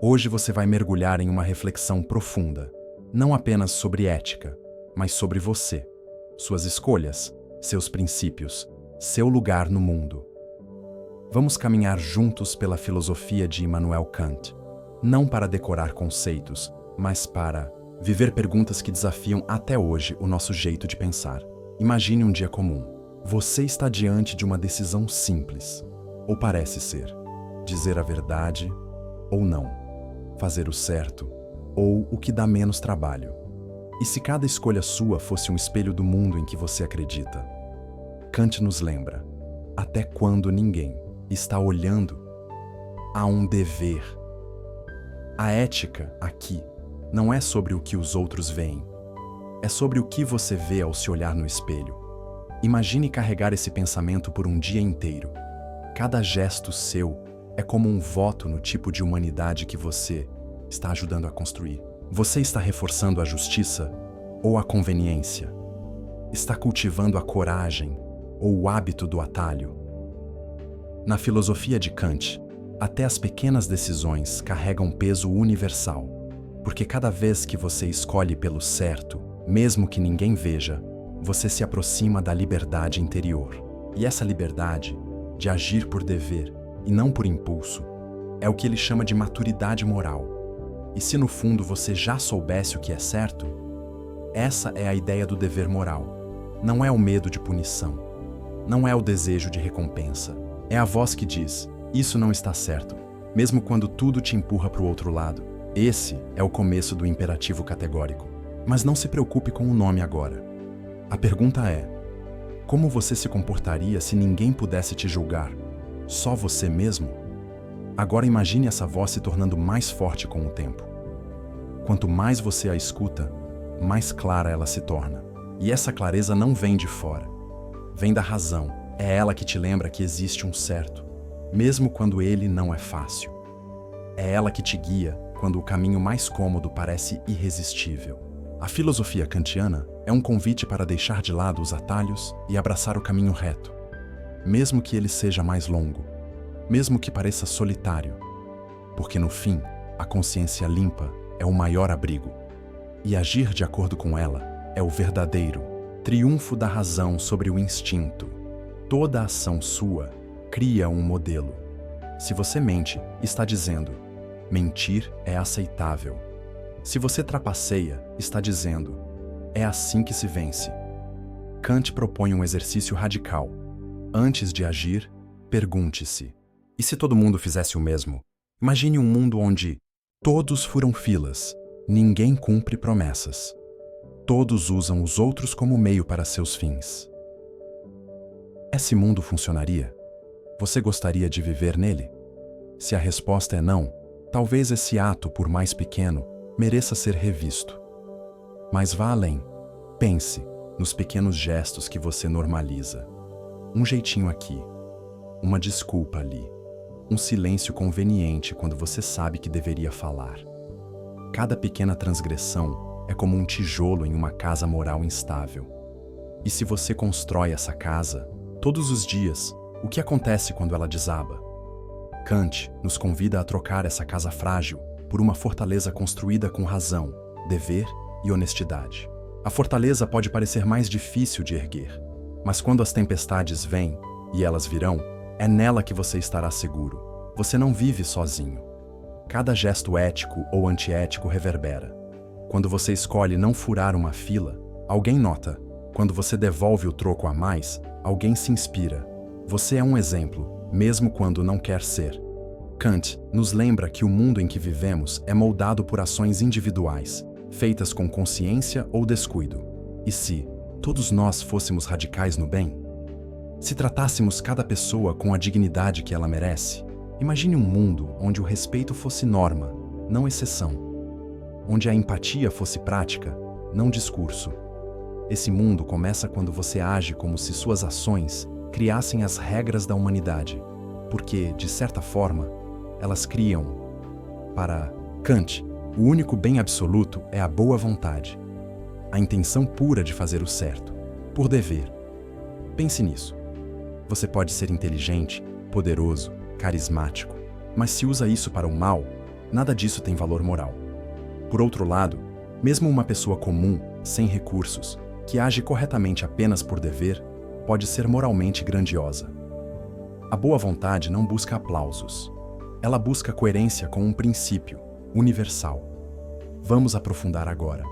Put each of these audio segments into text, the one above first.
Hoje você vai mergulhar em uma reflexão profunda, não apenas sobre ética, mas sobre você, suas escolhas, seus princípios, seu lugar no mundo. Vamos caminhar juntos pela filosofia de Immanuel Kant, não para decorar conceitos, mas para viver perguntas que desafiam até hoje o nosso jeito de pensar. Imagine um dia comum. Você está diante de uma decisão simples, ou parece ser: dizer a verdade ou não, fazer o certo ou o que dá menos trabalho. E se cada escolha sua fosse um espelho do mundo em que você acredita? Kant nos lembra: até quando ninguém está olhando? Há um dever. A ética, aqui, não é sobre o que os outros veem. É sobre o que você vê ao se olhar no espelho. Imagine carregar esse pensamento por um dia inteiro. Cada gesto seu é como um voto no tipo de humanidade que você está ajudando a construir. Você está reforçando a justiça ou a conveniência? Está cultivando a coragem ou o hábito do atalho? Na filosofia de Kant, até as pequenas decisões carregam peso universal, porque cada vez que você escolhe pelo certo, mesmo que ninguém veja, você se aproxima da liberdade interior. E essa liberdade, de agir por dever e não por impulso, é o que ele chama de maturidade moral. E se no fundo você já soubesse o que é certo, essa é a ideia do dever moral. Não é o medo de punição, não é o desejo de recompensa. É a voz que diz: isso não está certo, mesmo quando tudo te empurra para o outro lado. Esse é o começo do imperativo categórico. Mas não se preocupe com o nome agora. A pergunta é: como você se comportaria se ninguém pudesse te julgar? Só você mesmo? Agora imagine essa voz se tornando mais forte com o tempo. Quanto mais você a escuta, mais clara ela se torna. E essa clareza não vem de fora. Vem da razão. É ela que te lembra que existe um certo, mesmo quando ele não é fácil. É ela que te guia quando o caminho mais cômodo parece irresistível. A filosofia kantiana é um convite para deixar de lado os atalhos e abraçar o caminho reto, mesmo que ele seja mais longo, mesmo que pareça solitário, porque no fim, a consciência limpa é o maior abrigo, e agir de acordo com ela é o verdadeiro triunfo da razão sobre o instinto. Toda ação sua cria um modelo. Se você mente, está dizendo: mentir é aceitável. Se você trapaceia, está dizendo: é assim que se vence. Kant propõe um exercício radical. Antes de agir, pergunte-se: e se todo mundo fizesse o mesmo? Imagine um mundo onde todos furam filas, ninguém cumpre promessas. Todos usam os outros como meio para seus fins. Esse mundo funcionaria? Você gostaria de viver nele? Se a resposta é não, talvez esse ato, por mais pequeno, mereça ser revisto. Mas vá além. Pense nos pequenos gestos que você normaliza. Um jeitinho aqui, uma desculpa ali, um silêncio conveniente quando você sabe que deveria falar. Cada pequena transgressão é como um tijolo em uma casa moral instável. E se você constrói essa casa, todos os dias, o que acontece quando ela desaba? Kant nos convida a trocar essa casa frágil por uma fortaleza construída com razão, dever e honestidade. A fortaleza pode parecer mais difícil de erguer, mas quando as tempestades vêm, e elas virão, é nela que você estará seguro. Você não vive sozinho. Cada gesto ético ou antiético reverbera. Quando você escolhe não furar uma fila, alguém nota. Quando você devolve o troco a mais, alguém se inspira. Você é um exemplo, mesmo quando não quer ser. Kant nos lembra que o mundo em que vivemos é moldado por ações individuais, feitas com consciência ou descuido. E se todos nós fôssemos radicais no bem? Se tratássemos cada pessoa com a dignidade que ela merece? Imagine um mundo onde o respeito fosse norma, não exceção. Onde a empatia fosse prática, não discurso. Esse mundo começa quando você age como se suas ações criassem as regras da humanidade, porque, de certa forma, elas criam. Para Kant, o único bem absoluto é a boa vontade, a intenção pura de fazer o certo, por dever. Pense nisso. Você pode ser inteligente, poderoso, carismático, mas se usa isso para o mal, Nada disso tem valor moral. Por outro lado, mesmo uma pessoa comum, sem recursos, que age corretamente apenas por dever, pode ser moralmente grandiosa. A boa vontade não busca aplausos. Ela busca coerência com um princípio universal. Vamos aprofundar agora.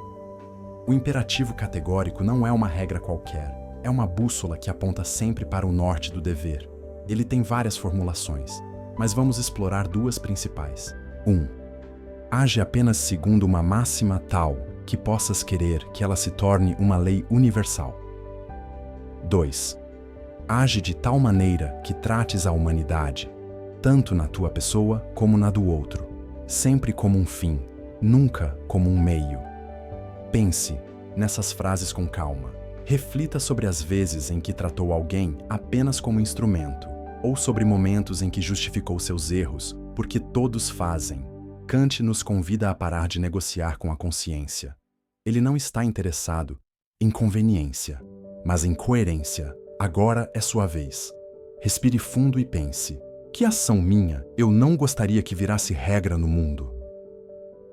O imperativo categórico não é uma regra qualquer, é uma bússola que aponta sempre para o norte do dever. Ele tem várias formulações, mas vamos explorar duas principais. 1. Age apenas segundo uma máxima tal que possas querer que ela se torne uma lei universal. 2. Age de tal maneira que trates a humanidade, tanto na tua pessoa como na do outro, sempre como um fim, nunca como um meio. Pense nessas frases com calma. Reflita sobre as vezes em que tratou alguém apenas como instrumento, ou sobre momentos em que justificou seus erros, porque todos fazem. Kant nos convida a parar de negociar com a consciência. Ele não está interessado em conveniência, mas em coerência. Agora é sua vez. Respire fundo e pense: que ação minha eu não gostaria que virasse regra no mundo?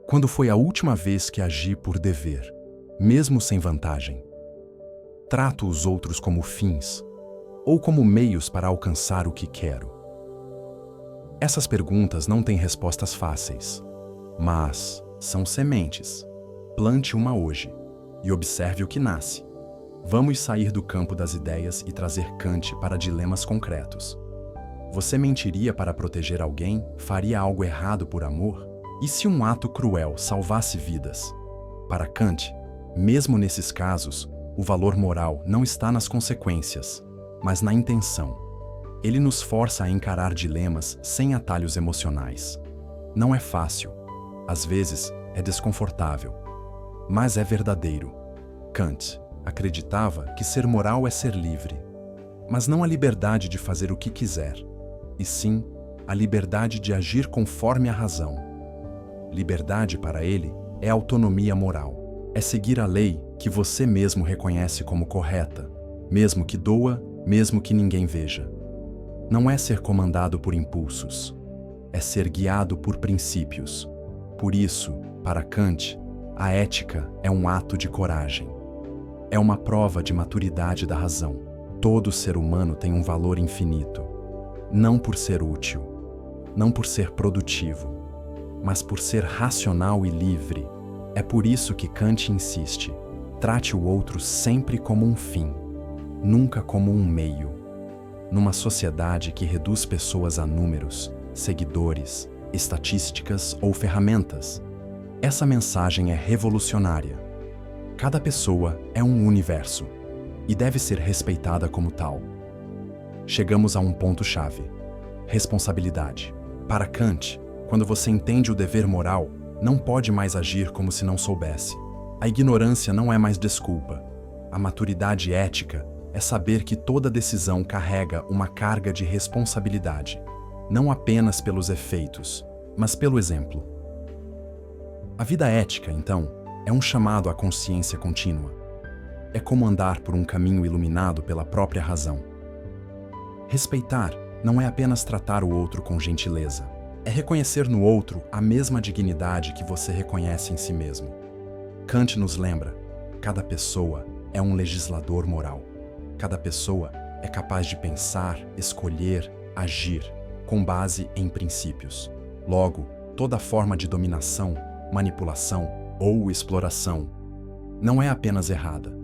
Quando foi a última vez que agi por dever, mesmo sem vantagem? Trato os outros como fins ou como meios para alcançar o que quero? Essas perguntas não têm respostas fáceis, mas são sementes. Plante uma hoje e observe o que nasce. Vamos sair do campo das ideias e trazer Kant para dilemas concretos. Você mentiria para proteger alguém? Faria algo errado por amor? E se um ato cruel salvasse vidas? Para Kant, mesmo nesses casos, o valor moral não está nas consequências, mas na intenção. Ele nos força a encarar dilemas sem atalhos emocionais. Não é fácil, às vezes é desconfortável, mas é verdadeiro. Kant acreditava que ser moral é ser livre, mas não a liberdade de fazer o que quiser, e sim a liberdade de agir conforme a razão. Liberdade para ele é autonomia moral, é seguir a lei que você mesmo reconhece como correta, mesmo que doa, mesmo que ninguém veja. Não é ser comandado por impulsos, é ser guiado por princípios. Por isso, para Kant, a ética é um ato de coragem. É uma prova de maturidade da razão. Todo ser humano tem um valor infinito, não por ser útil, não por ser produtivo, mas por ser racional e livre. É por isso que Kant insiste: trate o outro sempre como um fim, nunca como um meio. Numa sociedade que reduz pessoas a números, seguidores, estatísticas ou ferramentas, essa mensagem é revolucionária. Cada pessoa é um universo e deve ser respeitada como tal. Chegamos a um ponto-chave: responsabilidade. Para Kant, quando você entende o dever moral, não pode mais agir como se não soubesse. A ignorância não é mais desculpa. A maturidade ética é saber que toda decisão carrega uma carga de responsabilidade, não apenas pelos efeitos, mas pelo exemplo. A vida ética, então, é um chamado à consciência contínua. É como andar por um caminho iluminado pela própria razão. Respeitar não é apenas tratar o outro com gentileza. É reconhecer no outro a mesma dignidade que você reconhece em si mesmo. Kant nos lembra: cada pessoa é um legislador moral. Cada pessoa é capaz de pensar, escolher, agir, com base em princípios. Logo, toda forma de dominação, manipulação ou exploração não é apenas errada.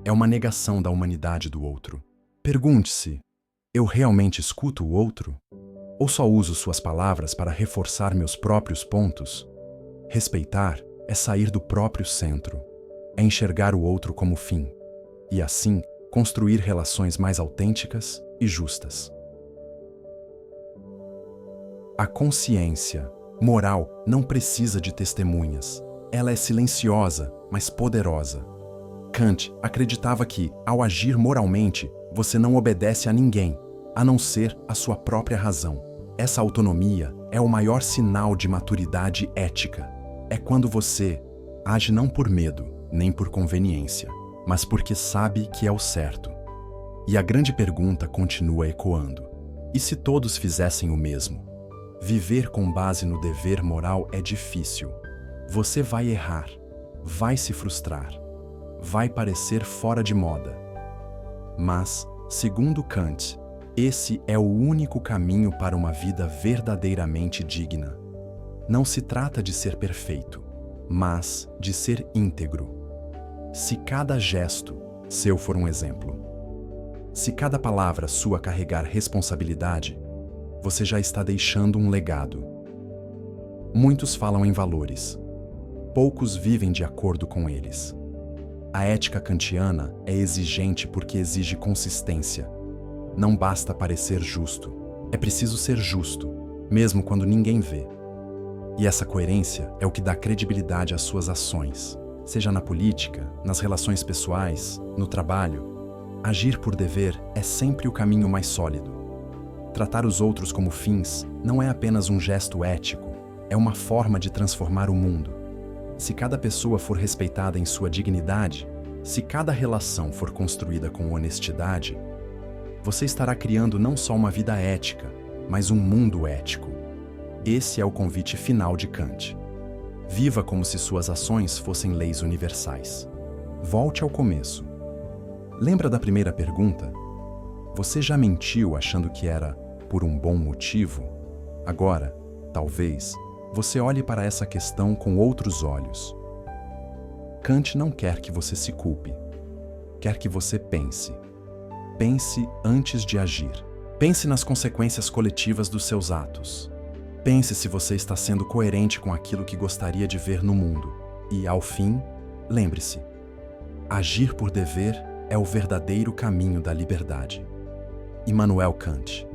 É uma negação da humanidade do outro. Pergunte-se: eu realmente escuto o outro? Ou só uso suas palavras para reforçar meus próprios pontos? Respeitar é sair do próprio centro, é enxergar o outro como fim, e assim construir relações mais autênticas e justas. A consciência moral não precisa de testemunhas. Ela é silenciosa, mas poderosa. Kant acreditava que, ao agir moralmente, você não obedece a ninguém, a não ser a sua própria razão. Essa autonomia é o maior sinal de maturidade ética. É quando você age não por medo, nem por conveniência, mas porque sabe que é o certo. E a grande pergunta continua ecoando: e se todos fizessem o mesmo? Viver com base no dever moral é difícil. Você vai errar, vai se frustrar, vai parecer fora de moda. Mas, segundo Kant, esse é o único caminho para uma vida verdadeiramente digna. Não se trata de ser perfeito, mas de ser íntegro. Se cada gesto seu for um exemplo, se cada palavra sua carregar responsabilidade, você já está deixando um legado. Muitos falam em valores. Poucos vivem de acordo com eles. A ética kantiana é exigente porque exige consistência. Não basta parecer justo. É preciso ser justo, mesmo quando ninguém vê. E essa coerência é o que dá credibilidade às suas ações, seja na política, nas relações pessoais, no trabalho. Agir por dever é sempre o caminho mais sólido. Tratar os outros como fins não é apenas um gesto ético, é uma forma de transformar o mundo. Se cada pessoa for respeitada em sua dignidade, se cada relação for construída com honestidade, você estará criando não só uma vida ética, mas um mundo ético. Esse é o convite final de Kant. Viva como se suas ações fossem leis universais. Volte ao começo. Lembra da primeira pergunta? Você já mentiu achando que era por um bom motivo? Agora, talvez, você olhe para essa questão com outros olhos. Kant não quer que você se culpe. Quer que você pense. Pense antes de agir. Pense nas consequências coletivas dos seus atos. Pense se você está sendo coerente com aquilo que gostaria de ver no mundo. E, ao fim, lembre-se: agir por dever é o verdadeiro caminho da liberdade. Immanuel Kant.